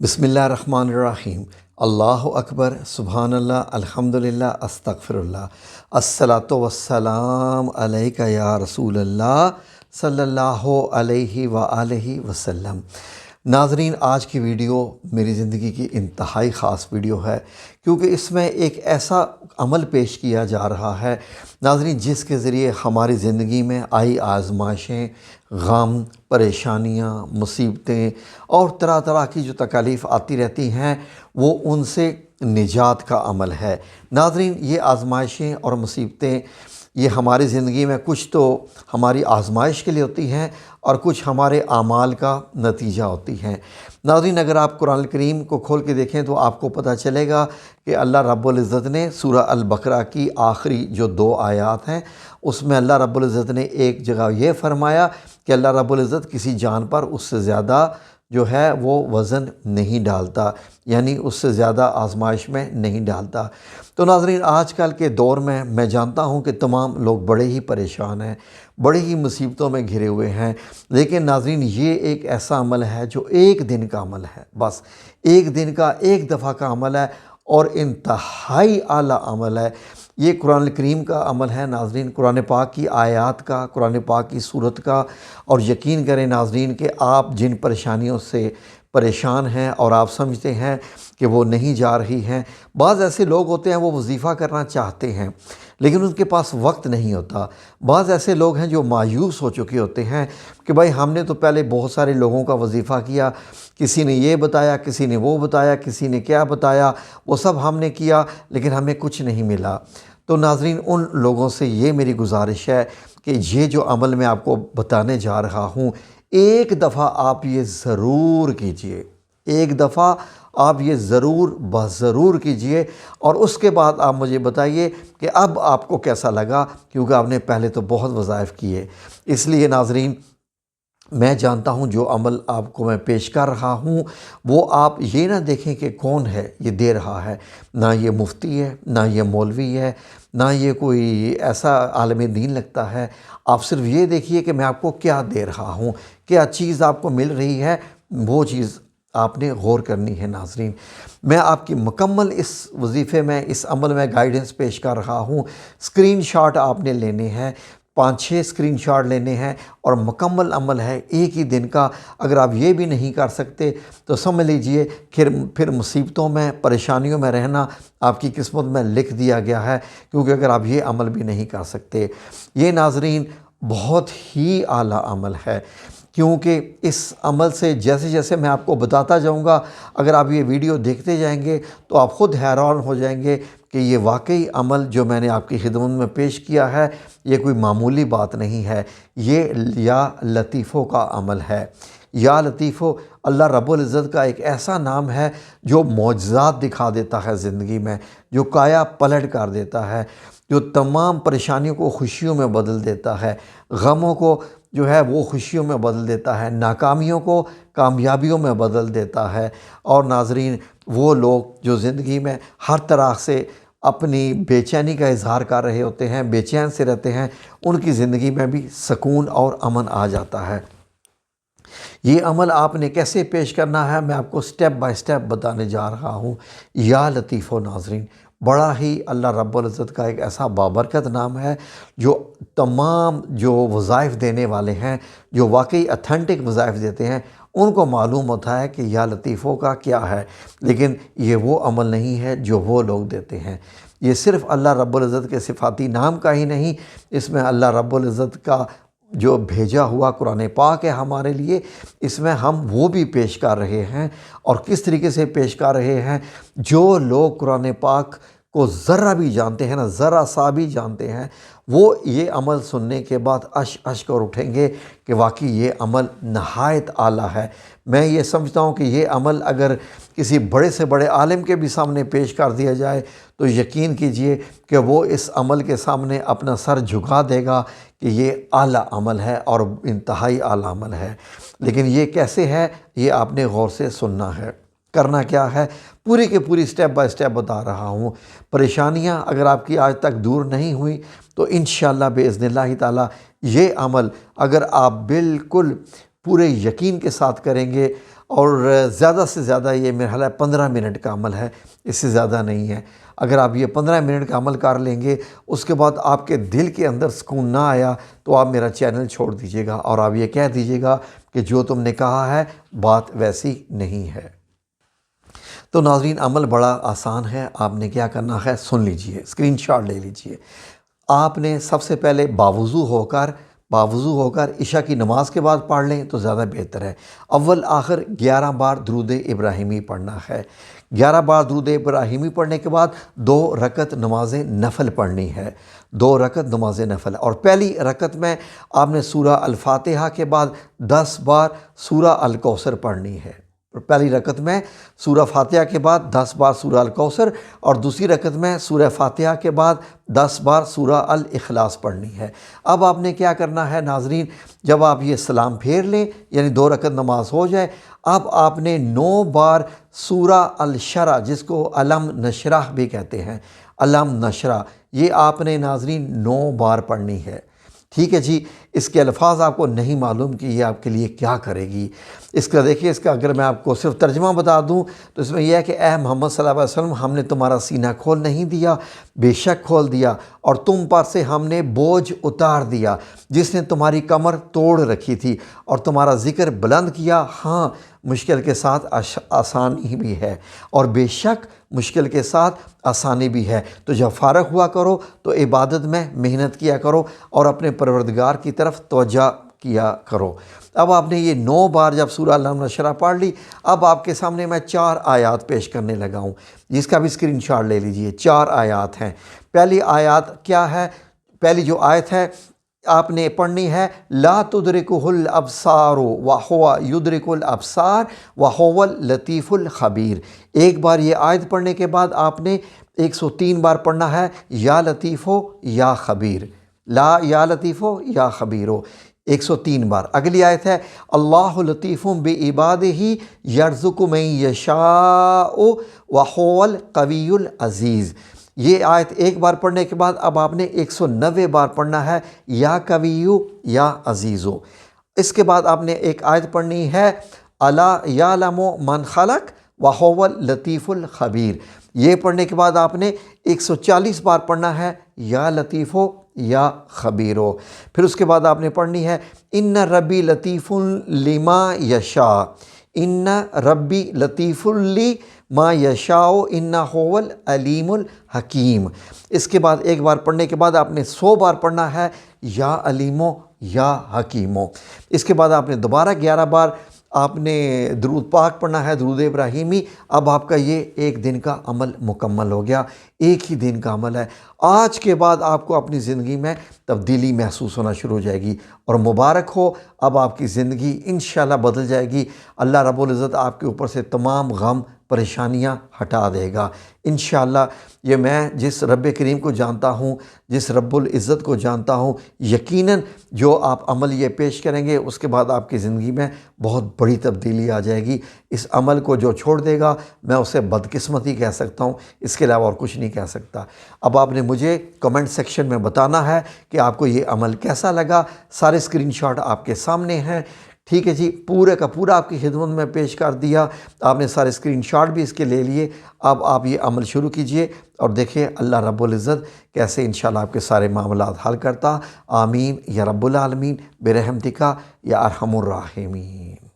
बिस्मिल्लाहिर्रहमानिर्रहीम। अल्लाह अकबर, सुबहान अल्लाह, अल्हम्दुलिल्लाह, अस्तगफिरुल्लाह, अस्सलातु वस्सलाम अलैका या रसूल अल्लाह सल्लल्लाहु अलैहि व आलिहि वसल्लम। नाज़रीन, आज की वीडियो मेरी ज़िंदगी की इंतहाई ख़ास वीडियो है, क्योंकि इसमें एक ऐसा अमल पेश किया जा रहा है नाज़रीन, जिसके ज़रिए हमारी ज़िंदगी में आई आज़माइशें, गम, परेशानियाँ, मुसीबतें और तरह तरह की जो तकालीफ़ आती रहती हैं, वो उनसे निजात का अमल है। नाज़रीन, ये आज़माइशें और मुसीबतें ये हमारी ज़िंदगी में कुछ तो हमारी आज़माइश के लिए होती हैं और कुछ हमारे आमाल का नतीजा होती हैं। नाज़रीन, अगर आप कुरान करीम को खोल के देखें तो आपको पता चलेगा कि अल्लाह रब्बुल इज़्ज़त ने सूरह अल बकरा की आखिरी जो 2 आयात हैं, उसमें अल्लाह रब्बुल इज़्ज़त ने एक जगह ये फ़रमाया कि अल्लाह रब्बुल इज़्ज़त किसी जान पर उससे ज़्यादा जो है वो वज़न नहीं डालता, यानी उससे ज़्यादा आज़माइश में नहीं डालता। तो नाज़रीन, आजकल के दौर में मैं जानता हूँ कि तमाम लोग बड़े ही परेशान हैं, बड़ी ही मुसीबतों में घिरे हुए हैं। लेकिन नाज़रीन, ये एक ऐसा अमल है जो एक दिन का अमल है, बस एक दिन का, एक दफ़ा का अमल है और इंतहाई आला अमल है। ये कुरान करीम का अमल है नाज़रीन, कुरान पाक की आयत का, कुरान पाक की सूरत का। और यकीन करें नाज़रीन कि आप जिन परेशानियों से परेशान हैं और आप समझते हैं कि वो नहीं जा रही हैं, बाज़ ऐसे लोग होते हैं वो वजीफ़ा करना चाहते हैं लेकिन उनके पास वक्त नहीं होता। बाज़ ऐसे लोग हैं जो मायूस हो चुके होते हैं कि भाई हमने तो पहले बहुत सारे लोगों का वजीफ़ा किया, किसी ने ये बताया, किसी ने वो बताया, किसी ने क्या बताया, वो सब हमने किया लेकिन हमें कुछ नहीं मिला। तो नाज़रीन, उन लोगों से ये मेरी गुजारिश है कि ये जो अमल मैं आपको बताने जा रहा हूँ, एक दफ़ा आप ये ज़रूर कीजिए, एक दफ़ा आप ये ज़रूर कीजिए और उसके बाद आप मुझे बताइए कि अब आपको कैसा लगा, क्योंकि आपने पहले तो बहुत वज़ाइफ किए। इसलिए नाज़रीन, मैं जानता हूँ जो अमल आपको मैं पेश कर रहा हूँ वो आप ये ना देखें कि कौन है ये दे रहा है, ना ये मुफ्ती है, ना ये मौलवी है, ना ये कोई ऐसा आलिम दीन लगता है। आप सिर्फ ये देखिए कि मैं आपको क्या दे रहा हूँ, क्या चीज़ आपको मिल रही है, वो चीज़ आपने गौर करनी है। नाज़रीन, मैं आपकी मुकम्मल इस वजीफ़े में, इस अमल में गाइडेंस पेश कर रहा हूँ। स्क्रीनशॉट आपने लेने हैं, 5-6 स्क्रीनशॉट लेने हैं और मुकम्मल अमल है एक ही दिन का। अगर आप ये भी नहीं कर सकते तो समझ लीजिए फिर मुसीबतों में, परेशानियों में रहना आपकी किस्मत में लिख दिया गया है, क्योंकि अगर आप ये अमल भी नहीं कर सकते। ये नाज़रीन बहुत ही आला अमल है, क्योंकि इस अमल से जैसे जैसे मैं आपको बताता जाऊंगा, अगर आप ये वीडियो देखते जाएंगे तो आप ख़ुद हैरान हो जाएंगे कि ये वाकई अमल जो मैंने आपकी खिदमत में पेश किया है ये कोई मामूली बात नहीं है। ये या लतीफ़ों का अमल है। या लतीफ़ो अल्लाह रब्बुल इज़्ज़त का एक ऐसा नाम है जो मौजज़ात दिखा देता है ज़िंदगी में, जो काया पलट कर देता है, जो तमाम परेशानियों को खुशियों में बदल देता है, गमों को जो है वो खुशियों में बदल देता है, नाकामियों को कामयाबियों में बदल देता है। और नाज़रीन, वो लोग जो ज़िंदगी में हर तरह से अपनी बेचैनी का इज़हार कर रहे होते हैं, बेचैन से रहते हैं, उनकी ज़िंदगी में भी सुकून और अमन आ जाता है। ये अमल आपने कैसे पेश करना है मैं आपको स्टेप बाय स्टेप बताने जा रहा हूँ। या लतीफ़ो नाज़रीन, बड़ा ही अल्लाह रब्बुल इज़्ज़त का एक ऐसा बाबरकत नाम है जो तमाम जो वज़ाइफ देने वाले हैं, जो वाकई अथेंटिक वज़ाइफ देते हैं, उनको मालूम होता है कि या लतीफ़ों का क्या है। लेकिन ये वो अमल नहीं है जो वो लोग देते हैं। ये सिर्फ़ अल्लाह रब्बुल इज़्ज़त के सिफ़ाती नाम का ही नहीं, इसमें अल्लाह रब्बुल इज़्ज़त का जो भेजा हुआ कुरान पाक है हमारे लिए, इसमें हम वो भी पेश कर रहे हैं। और किस तरीके से पेश कर रहे हैं, जो लोग कुरान पाक को ज़रा भी जानते हैं ना, ज़रा सा भी जानते हैं, वो ये अमल सुनने के बाद अश कर उठेंगे कि वाकई ये अमल नहायत आला है। मैं ये समझता हूँ कि ये अमल अगर किसी बड़े से बड़े आलिम के भी सामने पेश कर दिया जाए तो यकीन कीजिए कि वो इस अमल के सामने अपना सर झुका देगा कि ये आला अमल है और इंतहाई आला अमल है। लेकिन ये कैसे है, ये आपने गौर से सुनना है। करना क्या है, पूरी के पूरी स्टेप बाय स्टेप बता रहा हूँ। परेशानियाँ अगर आपकी आज तक दूर नहीं हुई तो इंशाअल्लाह बिइज़्निल्लाह ताला ये अमल अगर आप बिल्कुल पूरे यकीन के साथ करेंगे, اور زیادہ سے زیادہ یہ میرا خیال ہے 15 منٹ کا عمل ہے، اس سے زیادہ نہیں ہے۔ اگر آپ یہ 15 منٹ کا عمل کر لیں گے، اس کے بعد آپ کے دل کے اندر سکون نہ آیا تو آپ میرا چینل چھوڑ دیجیے گا اور آپ یہ کہہ دیجیے گا کہ جو تم نے کہا ہے بات ویسی نہیں ہے۔ تو ناظرین، عمل بڑا آسان ہے، آپ نے کیا کرنا ہے سن لیجئے، اسکرین شاٹ لے لیجئے۔ آپ نے سب سے پہلے باوضو ہو کر عشاء کی نماز کے بعد پڑھ لیں تو زیادہ بہتر ہے۔ اول آخر 11 بار درود ابراہیمی پڑھنا ہے۔ 11 بار درود ابراہیمی پڑھنے کے بعد 2 رکعت نماز نفل پڑھنی ہے، 2 رکعت نماز نفل، اور پہلی رکعت میں آپ نے سورہ الفاتحہ کے بعد 10 بار سورہ الکوثر پڑھنی ہے۔ پہلی رکعت میں سورہ فاتحہ کے بعد 10 بار سورہ الکوثر، اور دوسری رکعت میں سورہ فاتحہ کے بعد 10 بار سورہ الاخلاص پڑھنی ہے۔ اب آپ نے کیا کرنا ہے ناظرین، جب آپ یہ سلام پھیر لیں یعنی 2 رکعت نماز ہو جائے، اب آپ نے 9 بار سورہ الشرح، جس کو علم نشرح بھی کہتے ہیں، علم نشرح، یہ آپ نے ناظرین 9 بار پڑھنی ہے۔ ٹھیک ہے جی، اس کے الفاظ آپ کو نہیں معلوم کہ یہ آپ کے لیے کیا کرے گی۔ اس کا دیکھیے، اس کا اگر میں آپ کو صرف ترجمہ بتا دوں تو اس میں یہ ہے کہ اے محمد صلی اللہ علیہ وسلم، ہم نے تمہارا سینہ کھول نہیں دیا، بے شک کھول دیا، اور تم پر سے ہم نے بوجھ اتار دیا جس نے تمہاری کمر توڑ رکھی تھی، اور تمہارا ذکر بلند کیا، ہاں مشکل کے ساتھ آسانی بھی ہے، اور بے شک مشکل کے ساتھ آسانی بھی ہے۔ تو جب فارغ ہوا کرو تو عبادت میں محنت کیا کرو اور اپنے پروردگار کی طرف توجہ کیا کرو۔ اب آپ نے یہ 9 بار جب سورہ علم نشرح پڑھ لی، اب آپ کے سامنے میں 4 آیات پیش کرنے لگا ہوں، جس کا بھی اسکرین شاٹ لے لیجئے۔ 4 آیات ہیں۔ پہلی آیات کیا ہے؟ پہلی جو آیت ہے آپ نے پڑھنی ہے، لا تدرکہ الابصار وہو یدرک الابصار وہو اللطیف الخبیر۔ ایک بار یہ آیت پڑھنے کے بعد آپ نے 103 بار پڑھنا ہے، یا لطیف ہو یا خبیر، لا یا لطیف ہو یا خبیر ہو، 103 بار۔ اگلی آیت ہے، اللہ لطیف بعبادہ یرزق من یشاء وہو القوی العزیز۔ یہ آیت ایک بار پڑھنے کے بعد اب آپ نے 190 بار پڑھنا ہے، یا قویو یا عزیزو۔ اس کے بعد آپ نے ایک آیت پڑھنی ہے، الا یعلم من خلق وہو اللطیف الخبیر۔ یہ پڑھنے کے بعد آپ نے 140 بار پڑھنا ہے، یا لطیف ہو یا خبیر ہو۔ پھر اس کے بعد آپ نے پڑھنی ہے، ان ربی لطیف لما یشاء، ان ربی لطیف لما یشاء انہ العلیم الحکیم۔ اس کے بعد ایک بار پڑھنے کے بعد آپ نے 100 بار پڑھنا ہے، یا علیمو یا حکیمو۔ اس کے بعد آپ نے دوبارہ 11 بار آپ نے درود پاک پڑھنا ہے، درود ابراہیمی۔ اب آپ کا یہ ایک دن کا عمل مکمل ہو گیا، ایک ہی دن کا عمل ہے۔ آج کے بعد آپ کو اپنی زندگی میں تبدیلی محسوس ہونا شروع ہو جائے گی، اور مبارک ہو، اب آپ کی زندگی انشاءاللہ بدل جائے گی۔ اللہ رب العزت آپ کے اوپر سے تمام غم پریشانیاں ہٹا دے گا انشاءاللہ۔ یہ میں جس رب کریم کو جانتا ہوں، جس رب العزت کو جانتا ہوں، یقیناً جو آپ عمل یہ پیش کریں گے اس کے بعد آپ کی زندگی میں بہت بڑی تبدیلی آ جائے گی۔ اس عمل کو جو چھوڑ دے گا میں اسے بدقسمتی کہہ سکتا ہوں، اس کے علاوہ اور کچھ نہیں کہہ سکتا۔ اب آپ نے مجھے کمنٹ سیکشن میں بتانا ہے کہ آپ کو یہ عمل کیسا لگا۔ سارے اسکرین شاٹ آپ کے سامنے ہیں، ٹھیک ہے جی، پورے کا پورا آپ کی خدمت میں پیش کر دیا۔ آپ نے سارے اسکرین شاٹ بھی اس کے لے لیے۔ اب آپ یہ عمل شروع کیجئے اور دیکھیں اللہ رب العزت کیسے انشاءاللہ آپ کے سارے معاملات حل کرتا۔ آمین یا رب العالمین برحمتک یا ارحم الراحمین۔